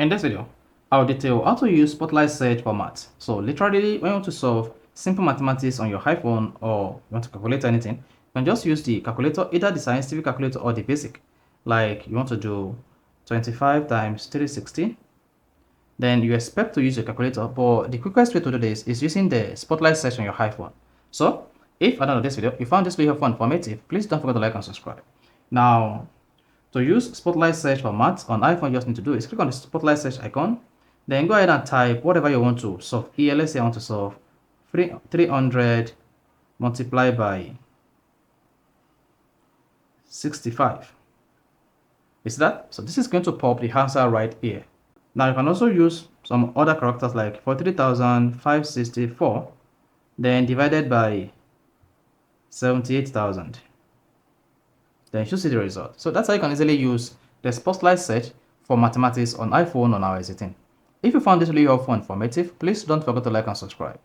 In this video, I'll detail how to use Spotlight search for maths. So literally, when you want to solve simple mathematics on your iPhone or you want to calculate anything, you can just use the calculator, either the scientific calculator or the basic. Like you want to do 25 times 360. Then you expect to use your calculator, but the quickest way to do this is using the Spotlight search on your iPhone. So if at the end of this video, you found this video helpful and informative, please don't forget to like and subscribe. Now, to use Spotlight search for maths on iPhone, you just need to do is click on the Spotlight search icon. Then go ahead and type whatever you want to solve. Here, let's say I want to solve 300 multiplied by 65. Is that? So this is going to pop the answer right here. Now you can also use some other characters like 43,564, then divided by 78,000. Then you should see the result. So that's how you can easily use the Spotlight search for mathematics on iPhone on iOS 18. If you found this video helpful and informative, please don't forget to like and subscribe.